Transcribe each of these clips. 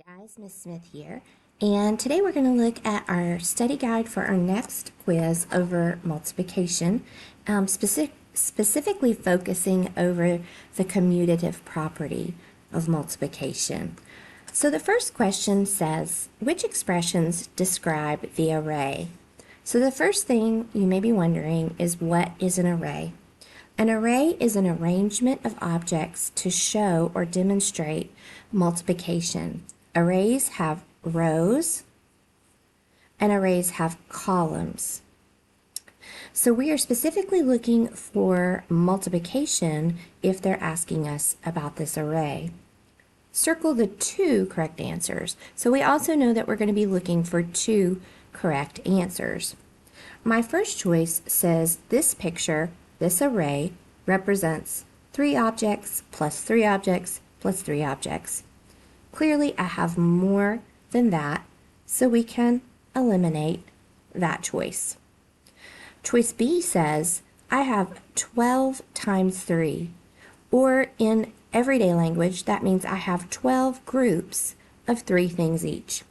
Guys, Miss Smith here, and today we're going to look at our study guide for our next quiz over multiplication, specifically focusing over the commutative property of multiplication. So the first question says, which expressions describe the array? So the first thing you may be wondering is, what is an array? An array is an arrangement of objects to show or demonstrate multiplication. Arrays have rows and arrays have columns. So we are specifically looking for multiplication if they're asking us about this array. Circle the two correct answers. So we also know that we're going to be looking for two correct answers. My first choice says this picture, this array, represents 3 objects plus 3 objects plus 3 objects. Clearly, I have more than that, so we can eliminate that choice. Choice B says, I have 12 times 3, or in everyday language, that means I have 12 groups of 3 things each.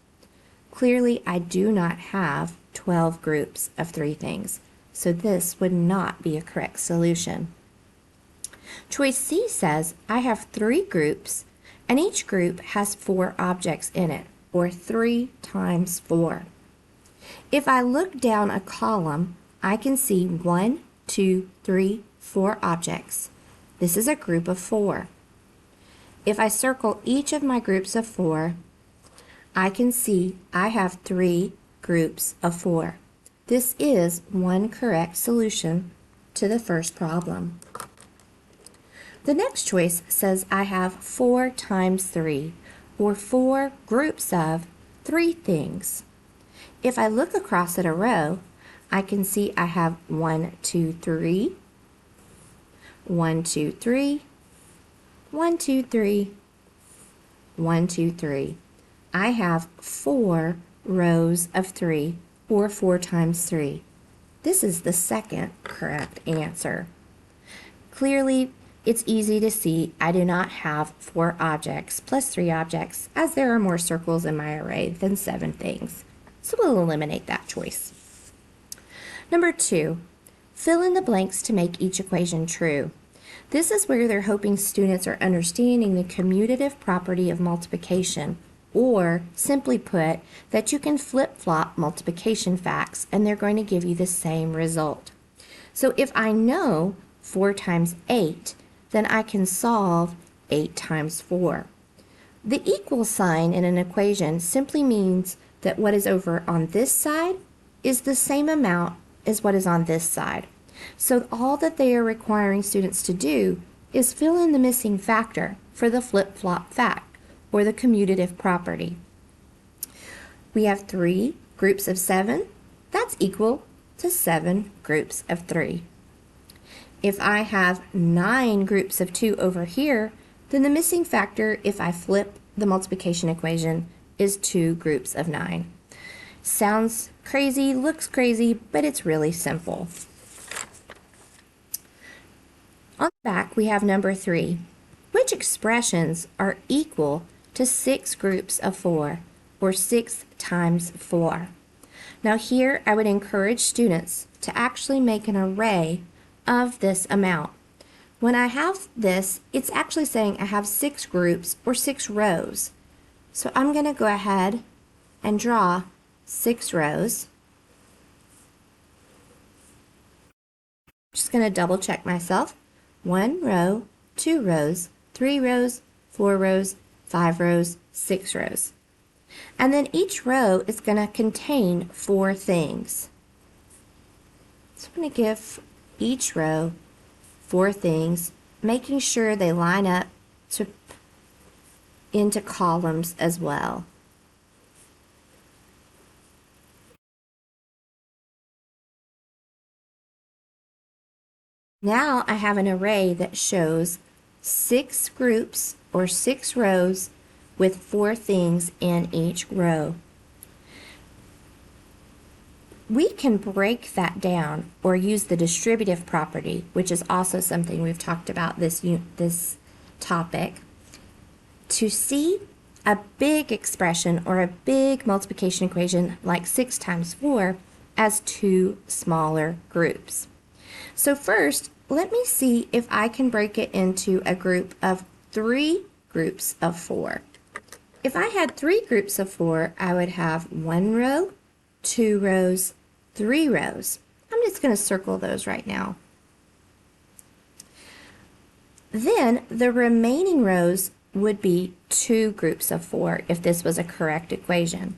Clearly, I do not have 12 groups of 3 things, so this would not be a correct solution. Choice C says, I have 3 groups, and each group has 4 objects in it, or 3 times 4. If I look down a column, I can see 1, 2, 3, 4 objects. This is a group of 4. If I circle each of my groups of 4, I can see I have 3 groups of 4. This is one correct solution to the first problem. The next choice says I have 4 times 3, or 4 groups of 3 things. If I look across at a row, I can see I have 1, 2, 3, 1, 2, 3, 1, 2, 3, 1, 2, 3. I have 4 rows of 3, or 4 times 3. This is the second correct answer. Clearly, it's easy to see I do not have 4 objects plus 3 objects, as there are more circles in my array than 7 things. So we'll eliminate that choice. Number 2, fill in the blanks to make each equation true. This is where they're hoping students are understanding the commutative property of multiplication, or simply put, that you can flip-flop multiplication facts and they're going to give you the same result. So if I know 4 times 8, then I can solve 8 times 4. The equal sign in an equation simply means that what is over on this side is the same amount as what is on this side. So all that they are requiring students to do is fill in the missing factor for the flip-flop fact, or the commutative property. We have 3 groups of 7. That's equal to 7 groups of 3. If I have 9 groups of 2 over here, then the missing factor, if I flip the multiplication equation, is 2 groups of 9. Sounds crazy, looks crazy, but it's really simple. On the back, we have number 3. Which expressions are equal to 6 groups of 4, or 6 times 4? Now here, I would encourage students to actually make an array of this amount. When I have this, it's actually saying I have 6 groups, or 6 rows. So I'm going to go ahead and draw 6 rows. Just going to double check myself. 1 row, 2 rows, 3 rows, 4 rows, 5 rows, 6 rows. And then each row is going to contain 4 things. So I'm going to give each row 4 things, making sure they line up into columns as well. Now I have an array that shows 6 groups, or 6 rows, with 4 things in each row. We can break that down or use the distributive property, which is also something we've talked about this topic, to see a big expression or a big multiplication equation like 6 times 4 as two smaller groups. So first, let me see if I can break it into a group of 3 groups of 4. If I had 3 groups of 4, I would have 1 row, 2 rows, 3 rows. I'm just going to circle those right now. Then the remaining rows would be 2 groups of 4 if this was a correct equation.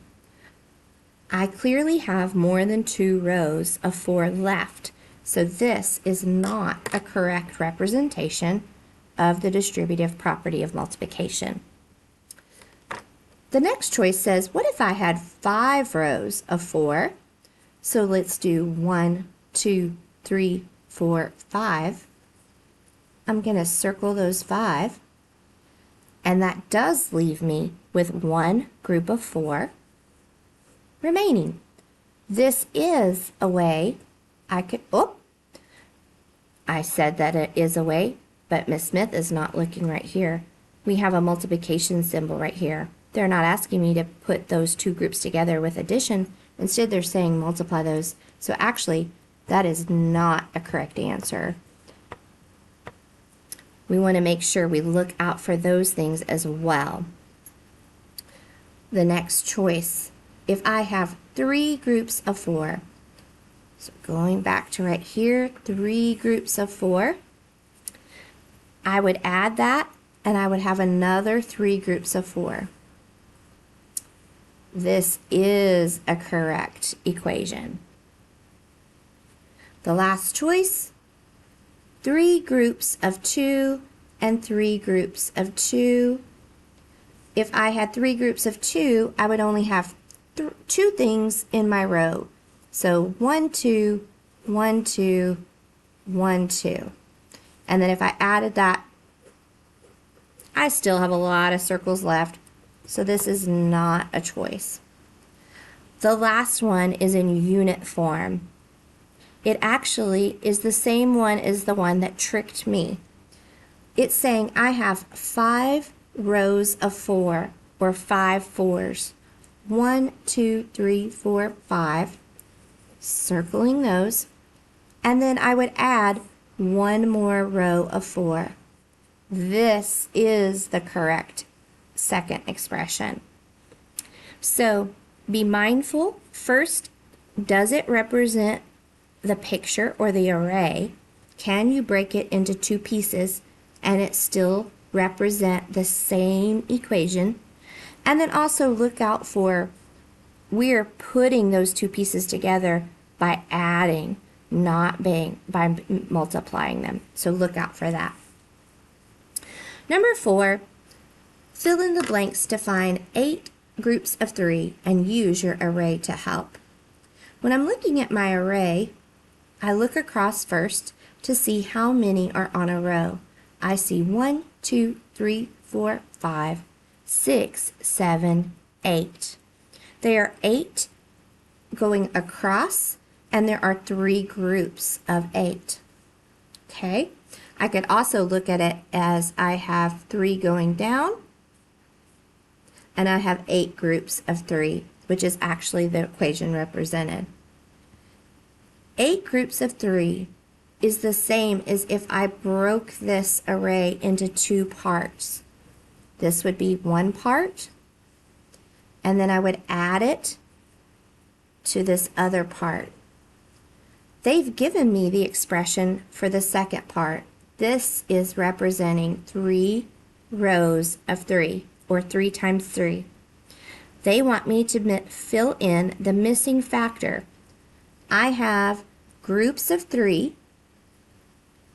I clearly have more than 2 rows of 4 left, so this is not a correct representation of the distributive property of multiplication. The next choice says, what if I had 5 rows of 4? So let's do 1, 2, 3, 4, 5. I'm going to circle those 5. And that does leave me with 1 group of 4 remaining. This is a way I could, I said that it is a way, but Miss Smith is not looking right here. We have a multiplication symbol right here. They're not asking me to put those 2 groups together with addition. Instead, they're saying multiply those. So actually, that is not a correct answer. We want to make sure we look out for those things as well. The next choice, if I have 3 groups of 4, so going back to right here, 3 groups of 4, I would add that and I would have another 3 groups of 4. This is a correct equation. The last choice, 3 groups of 2 and 3 groups of 2. If I had 3 groups of 2, I would only have 2 things in my row. So 1, 2, 1, 2, 1, 2. And then if I added that, I still have a lot of circles left. So this is not a choice. The last one is in unit form. It actually is the same one as the one that tricked me. It's saying I have 5 rows of 4 or 5 fours. 1, 2, 3, 4, 5. Circling those. And then I would add 1 more row of 4. This is the correct second expression. So be mindful. First, does it represent the picture or the array? Can you break it into 2 pieces and it still represent the same equation? And then also look out for, we're putting those 2 pieces together by adding, not by multiplying them. So look out for that. Number 4, fill in the blanks to find 8 groups of 3 and use your array to help. When I'm looking at my array, I look across first to see how many are on a row. I see 1, 2, 3, 4, 5, 6, 7, 8. There are 8 going across, and there are 3 groups of 8. Okay? I could also look at it as I have 3 going down, and I have 8 groups of 3, which is actually the equation represented. 8 groups of 3 is the same as if I broke this array into 2 parts. This would be 1 part, and then I would add it to this other part. They've given me the expression for the second part. This is representing 3 rows of 3, or 3 times 3. They want me to fill in the missing factor. I have groups of 3.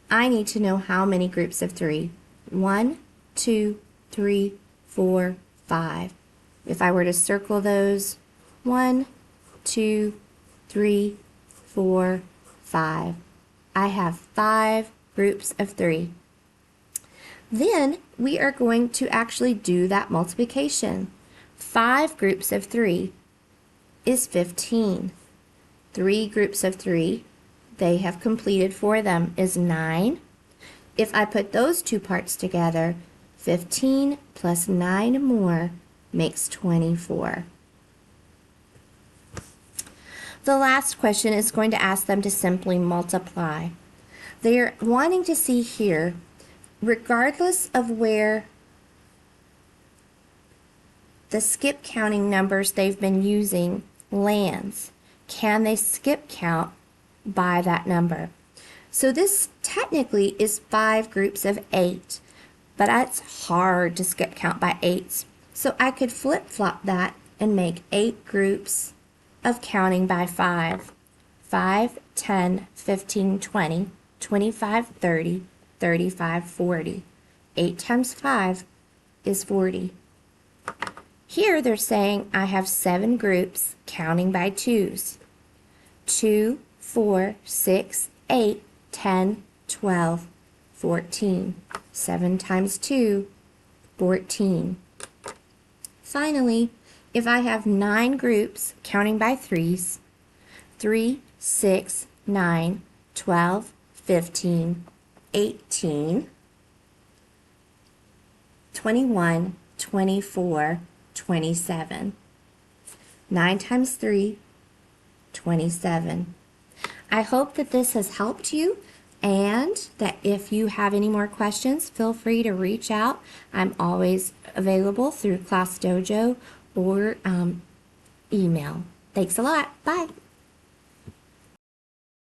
I need to know how many groups of 3. 1, 2, 3, 4, 5. If I were to circle those, 1, 2, 3, 4, 5. I have 5 groups of 3. Then we are going to actually do that multiplication. 5 groups of 3 is 15. 3 groups of 3, they have completed for them, is 9. If I put those 2 parts together, 15 plus 9 more makes 24. The last question is going to ask them to simply multiply. They're wanting to see here, regardless of where the skip counting numbers they've been using lands, can they skip count by that number? So this technically is 5 groups of 8, but it's hard to skip count by 8s. So I could flip-flop that and make 8 groups of counting by 5. 5, 10, 15, 20, 25, 30, 35, 40. 8 times 5 is 40. Here they're saying I have 7 groups counting by 2s. 2, 4, 6, 8, 10, 12, 14. 7 times 2, 14. Finally, if I have 9 groups counting by 3s, 3, 6, 9, 12, 15, 18, 21, 24, 27. 9 times 3, 27. I hope that this has helped you, and that if you have any more questions, feel free to reach out. I'm always available through Class Dojo or email. Thanks a lot. Bye.